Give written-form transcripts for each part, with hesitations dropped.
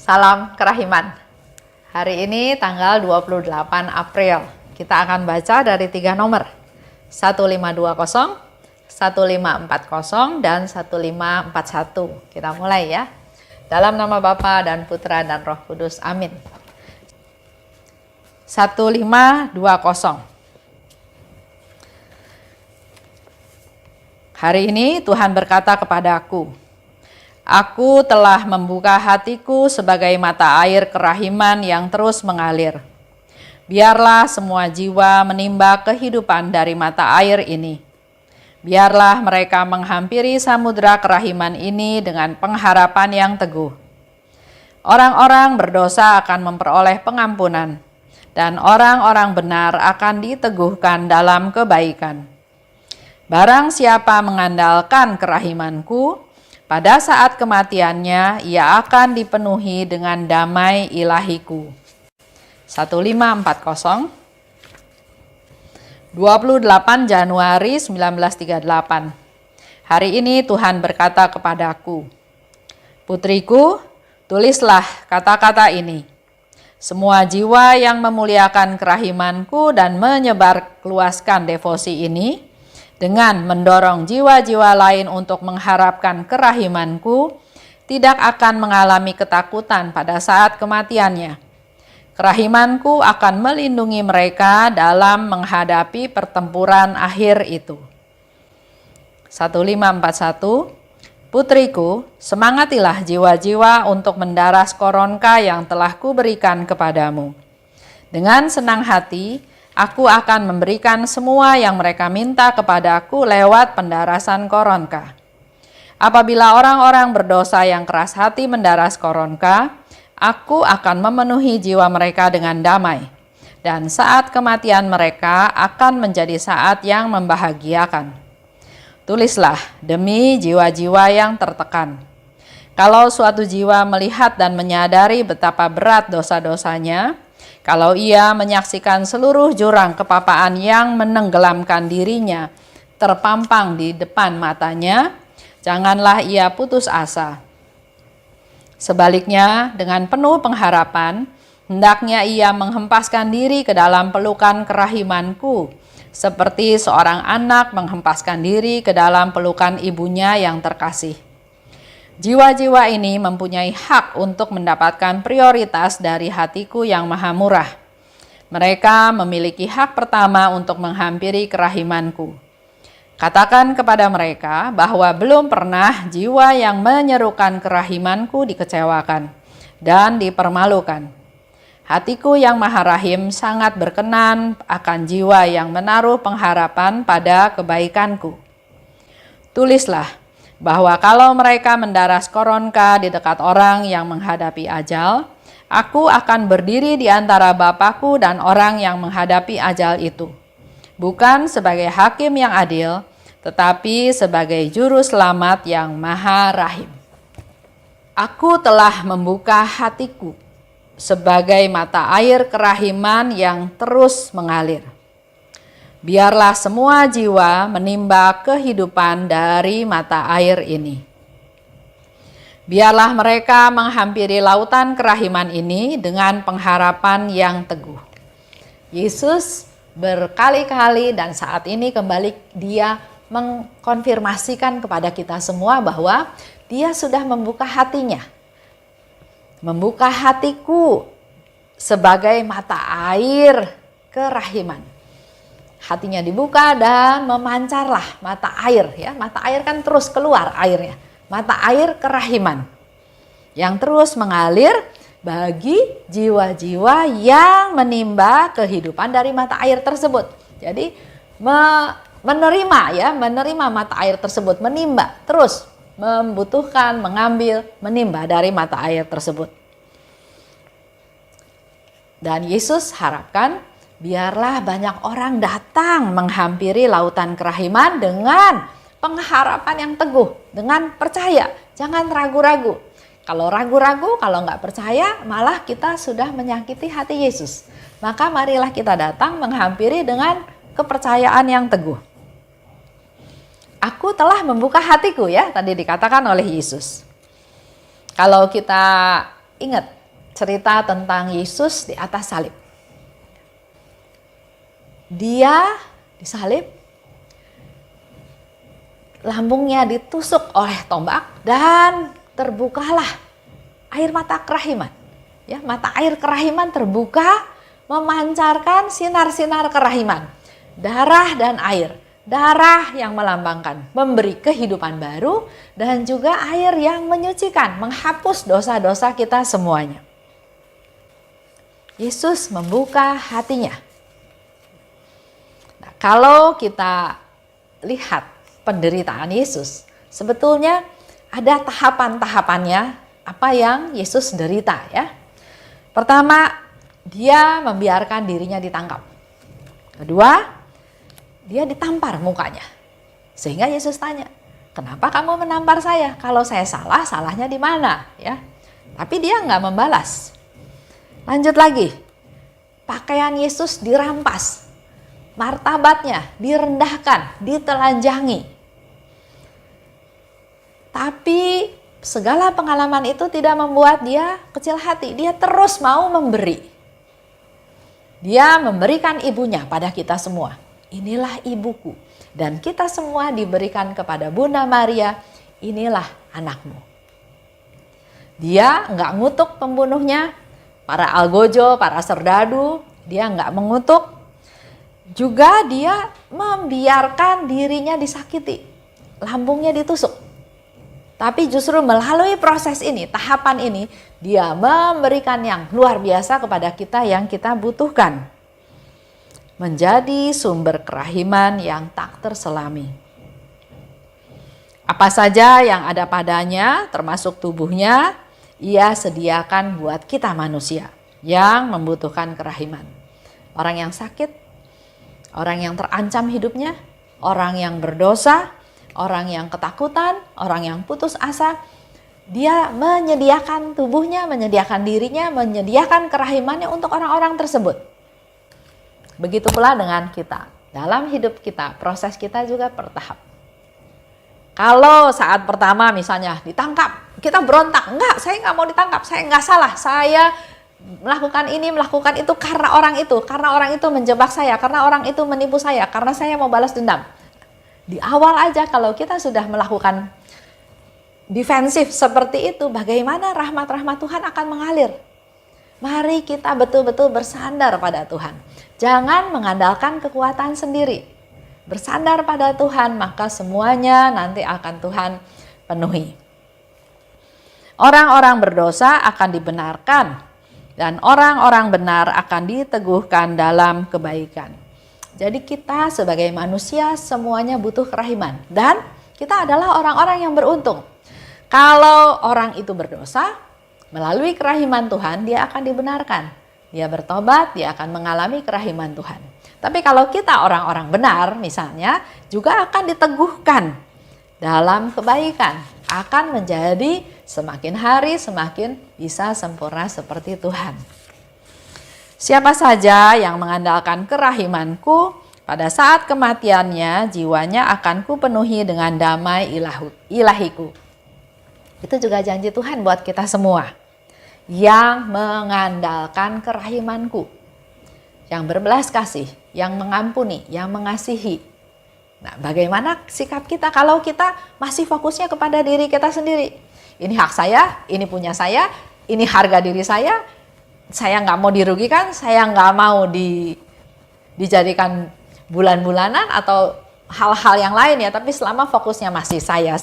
Salam kerahiman. Hari ini tanggal 28 April. Kita akan baca dari 3 nomor. 1520, 1540, dan 1541. Kita mulai ya. Dalam nama Bapa dan Putra dan Roh Kudus. Amin. 1520. Hari ini Tuhan berkata kepadaku, Aku telah membuka hatiku sebagai mata air kerahiman yang terus mengalir. Biarlah semua jiwa menimba kehidupan dari mata air ini. Biarlah mereka menghampiri samudera kerahiman ini dengan pengharapan yang teguh. Orang-orang berdosa akan memperoleh pengampunan, dan orang-orang benar akan diteguhkan dalam kebaikan. Barang siapa mengandalkan kerahimanku, pada saat kematiannya, ia akan dipenuhi dengan damai ilahiku. 1540, 28 Januari 1938. Hari ini Tuhan berkata kepadaku, Putriku, tulislah kata-kata ini. Semua jiwa yang memuliakan kerahimanku dan menyebarluaskan devosi ini, dengan mendorong jiwa-jiwa lain untuk mengharapkan kerahimanku, tidak akan mengalami ketakutan pada saat kematiannya. Kerahimanku akan melindungi mereka dalam menghadapi pertempuran akhir itu. 1541, Putriku, semangatilah jiwa-jiwa untuk mendaras koronka yang telah kuberikan kepadamu. Dengan senang hati, Aku akan memberikan semua yang mereka minta kepadaku lewat pendarasan koronka. Apabila orang-orang berdosa yang keras hati mendaras koronka, aku akan memenuhi jiwa mereka dengan damai. Dan saat kematian mereka akan menjadi saat yang membahagiakan. Tulislah demi jiwa-jiwa yang tertekan. Kalau suatu jiwa melihat dan menyadari betapa berat dosa-dosanya, kalau ia menyaksikan seluruh jurang kepapaan yang menenggelamkan dirinya terpampang di depan matanya, janganlah ia putus asa. Sebaliknya, dengan penuh pengharapan, hendaknya ia menghempaskan diri ke dalam pelukan kerahimanku, seperti seorang anak menghempaskan diri ke dalam pelukan ibunya yang terkasih. Jiwa-jiwa ini mempunyai hak untuk mendapatkan prioritas dari hatiku yang maha murah. Mereka memiliki hak pertama untuk menghampiri kerahimanku. Katakan kepada mereka bahwa belum pernah jiwa yang menyerukan kerahimanku dikecewakan dan dipermalukan. Hatiku yang maha rahim sangat berkenan akan jiwa yang menaruh pengharapan pada kebaikanku. Tulislah bahwa kalau mereka mendaras koronka di dekat orang yang menghadapi ajal, aku akan berdiri di antara Bapakku dan orang yang menghadapi ajal itu, bukan sebagai hakim yang adil, tetapi sebagai juru selamat yang maha rahim. Aku telah membuka hatiku sebagai mata air kerahiman yang terus mengalir. Biarlah semua jiwa menimba kehidupan dari mata air ini. Biarlah mereka menghampiri lautan kerahiman ini dengan pengharapan yang teguh. Yesus berkali-kali dan saat ini kembali dia mengkonfirmasikan kepada kita semua bahwa dia sudah membuka hatinya. Membuka hatiku sebagai mata air kerahiman. Hatinya dibuka dan memancarlah mata air ya. Mata air kan terus keluar airnya. Mata air kerahiman yang terus mengalir bagi jiwa-jiwa yang menimba kehidupan dari mata air tersebut. Jadi menerima mata air tersebut, menimba, terus membutuhkan, mengambil, menimba dari mata air tersebut. Dan Yesus harapkan biarlah banyak orang datang menghampiri lautan kerahiman dengan pengharapan yang teguh, dengan percaya, jangan ragu-ragu. Kalau ragu-ragu, kalau nggak percaya, malah kita sudah menyakiti hati Yesus. Maka marilah kita datang menghampiri dengan kepercayaan yang teguh. Aku telah membuka hatiku ya, tadi dikatakan oleh Yesus. Kalau kita Ingat cerita tentang Yesus di atas salib. Dia disalib, lambungnya ditusuk oleh tombak dan terbukalah air mata kerahiman. Ya, mata air kerahiman terbuka, memancarkan sinar-sinar kerahiman. Darah dan air. Darah yang melambangkan memberi kehidupan baru, dan juga air yang menyucikan, menghapus dosa-dosa kita semuanya. Yesus membuka hatinya. Nah, kalau kita lihat penderitaan Yesus, sebetulnya ada tahapan-tahapannya apa yang Yesus derita, ya. Pertama, dia membiarkan dirinya ditangkap. Kedua, dia ditampar mukanya. Sehingga Yesus tanya, kenapa kamu menampar saya? Kalau saya salah, salahnya di mana? Ya. Tapi dia nggak membalas. Lanjut lagi, pakaian Yesus dirampas. Martabatnya direndahkan, ditelanjangi. Tapi segala pengalaman itu tidak membuat dia kecil hati. Dia terus mau memberi. Dia memberikan ibunya pada kita semua. Inilah ibuku. Dan kita semua diberikan kepada Bunda Maria. Inilah anakmu. Dia nggak ngutuk pembunuhnya. Para algojo, para serdadu. Dia nggak mengutuk. Juga dia membiarkan dirinya disakiti. Lambungnya ditusuk. Tapi justru melalui proses ini, tahapan ini, dia memberikan yang luar biasa kepada kita yang kita butuhkan. Menjadi sumber kerahiman yang tak terselami. Apa saja yang ada padanya, termasuk tubuhnya, ia sediakan buat kita manusia yang membutuhkan kerahiman. Orang yang sakit, orang yang terancam hidupnya, orang yang berdosa, orang yang ketakutan, orang yang putus asa, dia menyediakan tubuhnya, menyediakan dirinya, menyediakan kerahimannya untuk orang-orang tersebut. Begitu pula dengan kita. Dalam hidup kita, proses kita juga bertahap. Kalau saat pertama misalnya ditangkap, kita berontak. Enggak, saya nggak mau ditangkap, saya nggak salah. Saya melakukan ini, melakukan itu karena orang itu. Karena orang itu menjebak saya, karena orang itu menipu saya, karena saya mau balas dendam. Di awal aja kalau kita sudah melakukan defensif seperti itu, bagaimana rahmat-rahmat Tuhan akan mengalir. Mari kita betul-betul bersandar pada Tuhan. Jangan mengandalkan kekuatan sendiri. Bersandar pada Tuhan, maka semuanya nanti akan Tuhan penuhi. Orang-orang berdosa akan dibenarkan, dan orang-orang benar akan diteguhkan dalam kebaikan. Jadi kita sebagai manusia semuanya butuh kerahiman. Dan kita adalah orang-orang yang beruntung. Kalau orang itu berdosa, melalui kerahiman Tuhan dia akan dibenarkan. Dia bertobat, dia akan mengalami kerahiman Tuhan. Tapi kalau kita orang-orang benar misalnya, juga akan diteguhkan dalam kebaikan. Akan menjadi semakin hari semakin bisa sempurna seperti Tuhan. Siapa saja yang mengandalkan kerahimanku, pada saat kematiannya jiwanya akan kupenuhi dengan damai ilahiku. Itu juga janji Tuhan buat kita semua. Yang mengandalkan kerahimanku. Yang berbelas kasih, yang mengampuni, yang mengasihi. Nah, bagaimana sikap kita kalau kita masih fokusnya kepada diri kita sendiri? Ini hak saya, ini punya saya, ini harga diri saya nggak mau dirugikan, saya nggak mau dijadikan bulan-bulanan atau hal-hal yang lain ya, tapi selama fokusnya masih saya,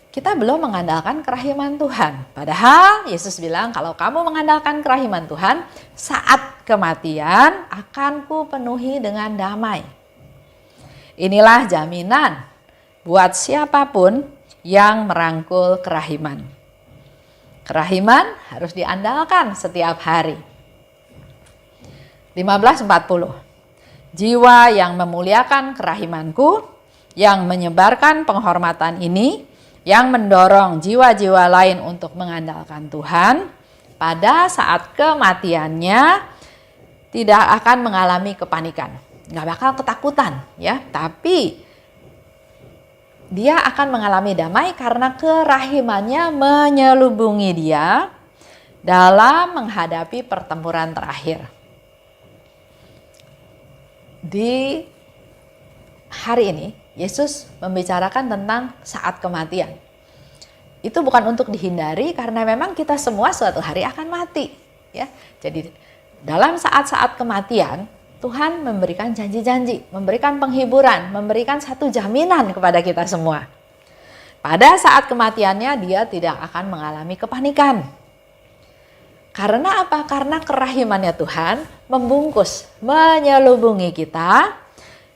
kita belum mengandalkan kerahiman Tuhan. Padahal Yesus bilang kalau kamu mengandalkan kerahiman Tuhan, saat kematian akan kupenuhi dengan damai. Inilah jaminan buat siapapun yang merangkul kerahiman. Kerahiman harus diandalkan setiap hari. 15:40. Jiwa yang memuliakan kerahimanku, yang menyebarkan penghormatan ini, yang mendorong jiwa-jiwa lain untuk mengandalkan Tuhan, pada saat kematiannya tidak akan mengalami kepanikan. Nggak bakal ketakutan ya, tapi dia akan mengalami damai karena kerahimannya menyelubungi dia dalam menghadapi pertempuran terakhir. Di hari ini, Yesus membicarakan tentang saat kematian. Itu bukan untuk dihindari karena memang kita semua suatu hari akan mati. Ya, jadi dalam saat-saat kematian, Tuhan memberikan janji-janji, memberikan penghiburan, memberikan satu jaminan kepada kita semua. Pada saat kematiannya dia tidak akan mengalami kepanikan. Karena apa? Karena kerahimannya Tuhan membungkus, menyelubungi kita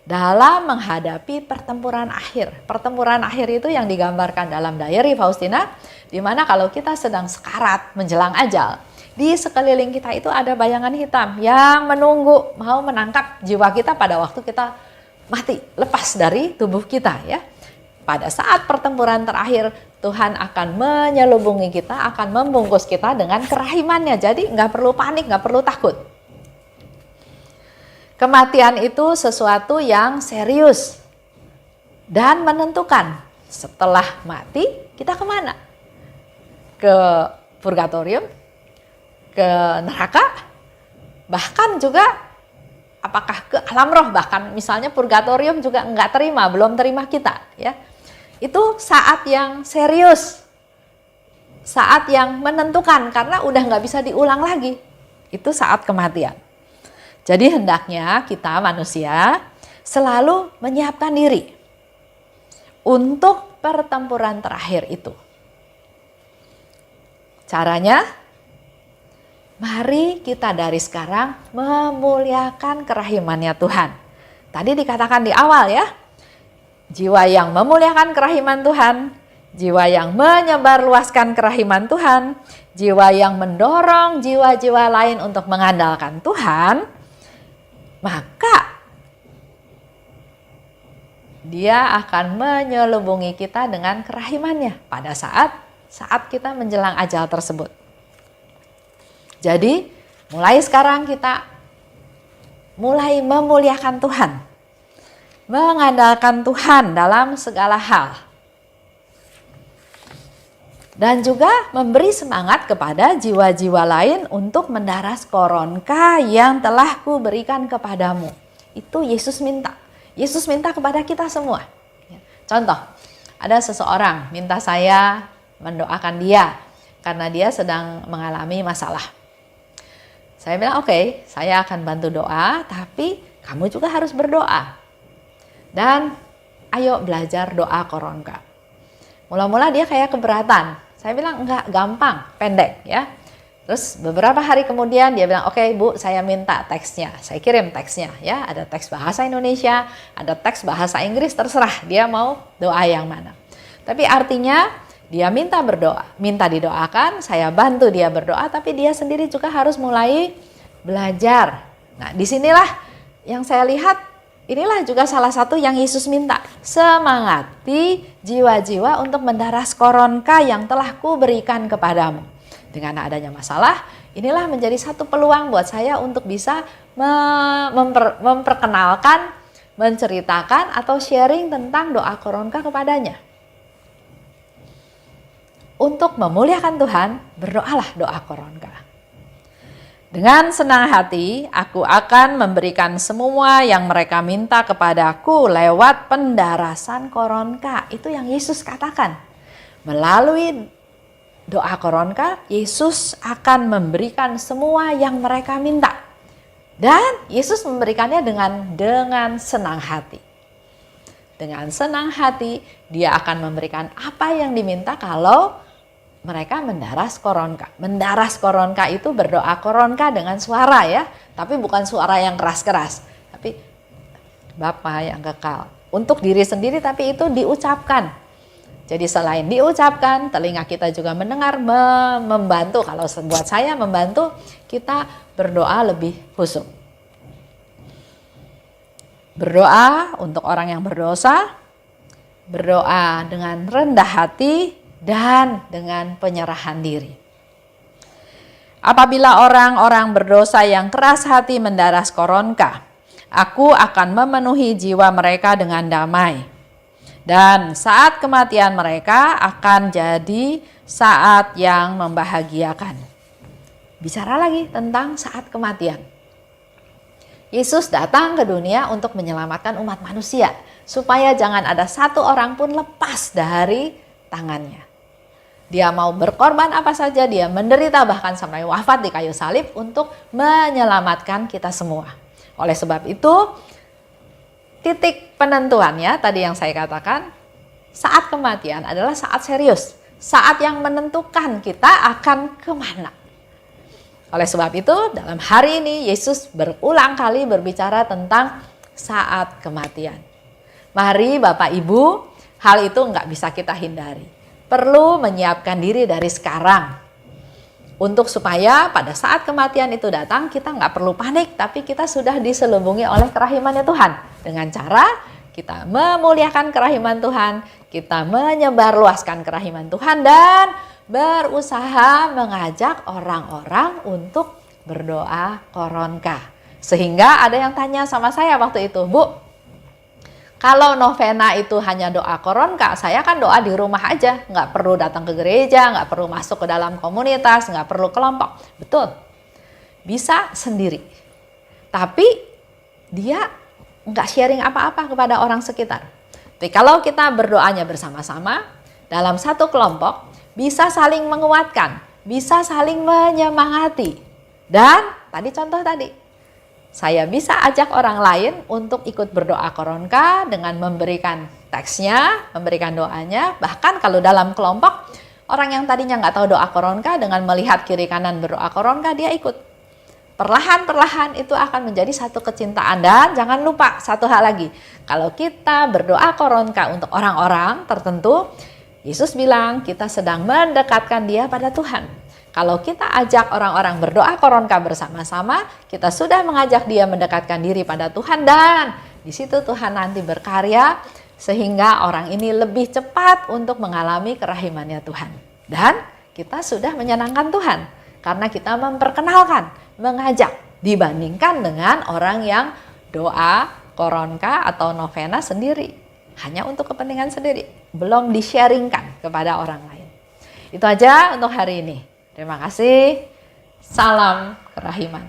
dalam menghadapi pertempuran akhir. Pertempuran akhir itu yang digambarkan dalam diary Faustina, di mana kalau kita sedang sekarat menjelang ajal, di sekeliling kita itu ada bayangan hitam yang menunggu mau menangkap jiwa kita pada waktu kita mati, lepas dari tubuh kita ya. Pada saat pertempuran terakhir, Tuhan akan menyelubungi kita, akan membungkus kita dengan kerahimannya. Jadi nggak perlu panik, nggak perlu takut. Kematian itu sesuatu yang serius dan menentukan. Setelah mati, kita kemana? Ke purgatorium? Ke neraka? Bahkan juga apakah ke alam roh? Bahkan misalnya purgatorium juga nggak terima, belum terima kita. Ya, itu saat yang serius, saat yang menentukan karena udah nggak bisa diulang lagi. Itu saat kematian. Jadi hendaknya kita manusia selalu menyiapkan diri untuk pertempuran terakhir itu. Caranya, mari kita dari sekarang memuliakan kerahimannya Tuhan. Tadi dikatakan di awal ya, jiwa yang memuliakan kerahiman Tuhan, jiwa yang menyebarluaskan kerahiman Tuhan, jiwa yang mendorong jiwa-jiwa lain untuk mengandalkan Tuhan, maka dia akan menyelubungi kita dengan kerahimannya pada saat kita menjelang ajal tersebut. Jadi mulai sekarang kita mulai memuliakan Tuhan, mengandalkan Tuhan dalam segala hal. Dan juga memberi semangat kepada jiwa-jiwa lain untuk mendaras koronka yang telah kuberikan kepadamu. Itu Yesus minta. Yesus minta kepada kita semua. Contoh, ada seseorang minta saya mendoakan dia karena dia sedang mengalami masalah. Saya bilang oke, saya akan bantu doa, tapi kamu juga harus berdoa. Dan ayo belajar doa koronka. Mula-mula dia kayak keberatan. Saya bilang enggak, gampang, pendek ya. Terus beberapa hari kemudian dia bilang, oke Bu, saya minta teksnya. Saya kirim teksnya ya, ada teks bahasa Indonesia, ada teks bahasa Inggris, terserah dia mau doa yang mana. Tapi artinya dia minta berdoa, minta didoakan, saya bantu dia berdoa, tapi dia sendiri juga harus mulai belajar. Nah, disinilah yang saya lihat, inilah juga salah satu yang Yesus minta. Semangati jiwa-jiwa untuk mendaras koronka yang telah kuberikan kepadamu. Dengan adanya masalah, inilah menjadi satu peluang buat saya untuk bisa memperkenalkan, menceritakan atau sharing tentang doa koronka kepadanya. Untuk memuliakan Tuhan, berdoalah doa koronka. Dengan senang hati, aku akan memberikan semua yang mereka minta kepadaku lewat pendarasan koronka. Itu yang Yesus katakan. Melalui doa koronka, Yesus akan memberikan semua yang mereka minta. Dan Yesus memberikannya dengan senang hati. Dengan senang hati, dia akan memberikan apa yang diminta kalau mereka mendaras koronka. Mendaras koronka itu berdoa koronka dengan suara ya. Tapi bukan suara yang keras-keras. Tapi Bapa yang kekal. Untuk diri sendiri tapi itu diucapkan. Jadi selain diucapkan, telinga kita juga mendengar, membantu. Kalau buat saya membantu kita berdoa lebih khusyuk. Berdoa untuk orang yang berdosa. Berdoa dengan rendah hati dan dengan penyerahan diri. Apabila orang-orang berdosa yang keras hati mendaras koronka, aku akan memenuhi jiwa mereka dengan damai. Dan saat kematian mereka akan jadi saat yang membahagiakan. Bicara lagi tentang saat kematian. Yesus datang ke dunia untuk menyelamatkan umat manusia, supaya jangan ada satu orang pun lepas dari tangannya. Dia mau berkorban apa saja, dia menderita bahkan sampai wafat di kayu salib untuk menyelamatkan kita semua. Oleh sebab itu, titik penentuannya tadi yang saya katakan, saat kematian adalah saat serius, saat yang menentukan kita akan kemana. Oleh sebab itu, dalam hari ini Yesus berulang kali berbicara tentang saat kematian. Mari Bapak Ibu, hal itu nggak bisa kita hindari. Perlu menyiapkan diri dari sekarang untuk supaya pada saat kematian itu datang kita nggak perlu panik, tapi kita sudah diselubungi oleh kerahimannya Tuhan. Dengan cara kita memuliakan kerahiman Tuhan, kita menyebarluaskan kerahiman Tuhan dan berusaha mengajak orang-orang untuk berdoa koronka. Sehingga ada yang tanya sama saya waktu itu, Bu, kalau novena itu hanya doa koronka, saya kan doa di rumah aja, nggak perlu datang ke gereja, nggak perlu masuk ke dalam komunitas, nggak perlu kelompok. Betul, bisa sendiri. Tapi dia nggak sharing apa-apa kepada orang sekitar. Tapi kalau kita berdoanya bersama-sama dalam satu kelompok, bisa saling menguatkan, bisa saling menyemangati. Dan tadi contoh tadi, saya bisa ajak orang lain untuk ikut berdoa koronka dengan memberikan teksnya, memberikan doanya. Bahkan kalau dalam kelompok, orang yang tadinya nggak tahu doa koronka dengan melihat kiri kanan berdoa koronka, dia ikut. Perlahan-perlahan itu akan menjadi satu kecintaan. Dan jangan lupa satu hal lagi, kalau kita berdoa koronka untuk orang-orang tertentu, Yesus bilang kita sedang mendekatkan dia pada Tuhan. Kalau kita ajak orang-orang berdoa koronka bersama-sama, kita sudah mengajak dia mendekatkan diri pada Tuhan, dan di situ Tuhan nanti berkarya sehingga orang ini lebih cepat untuk mengalami kerahimannya Tuhan. Dan kita sudah menyenangkan Tuhan karena kita memperkenalkan, mengajak, dibandingkan dengan orang yang doa koronka atau novena sendiri, hanya untuk kepentingan sendiri, belum di-sharingkan kepada orang lain. Itu aja untuk hari ini. Terima kasih. Salam kerahiman.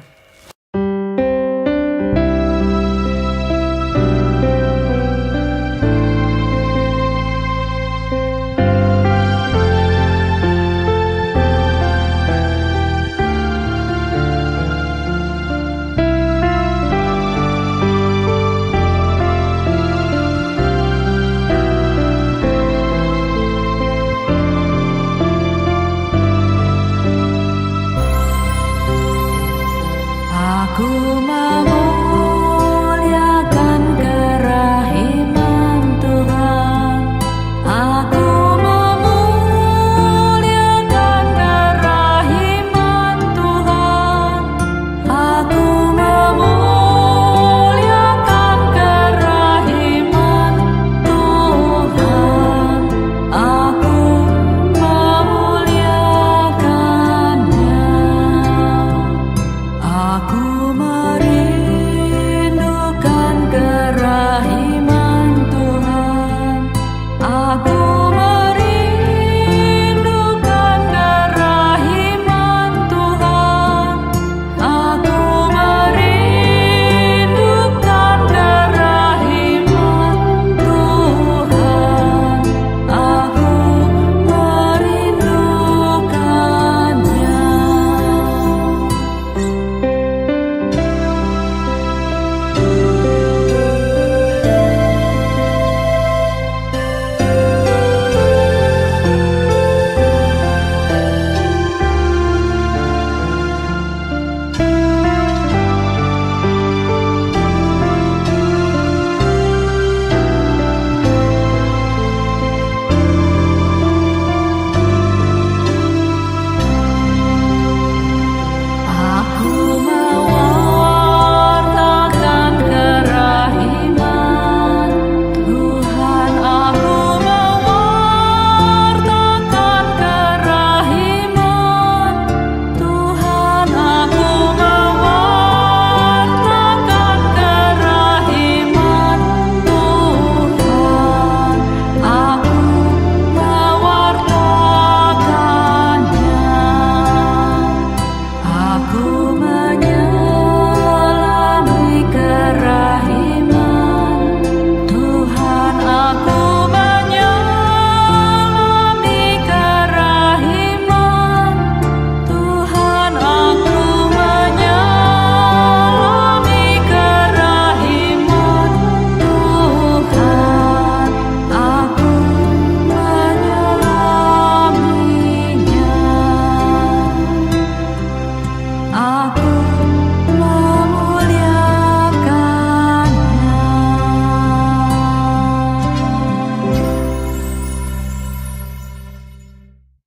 Aku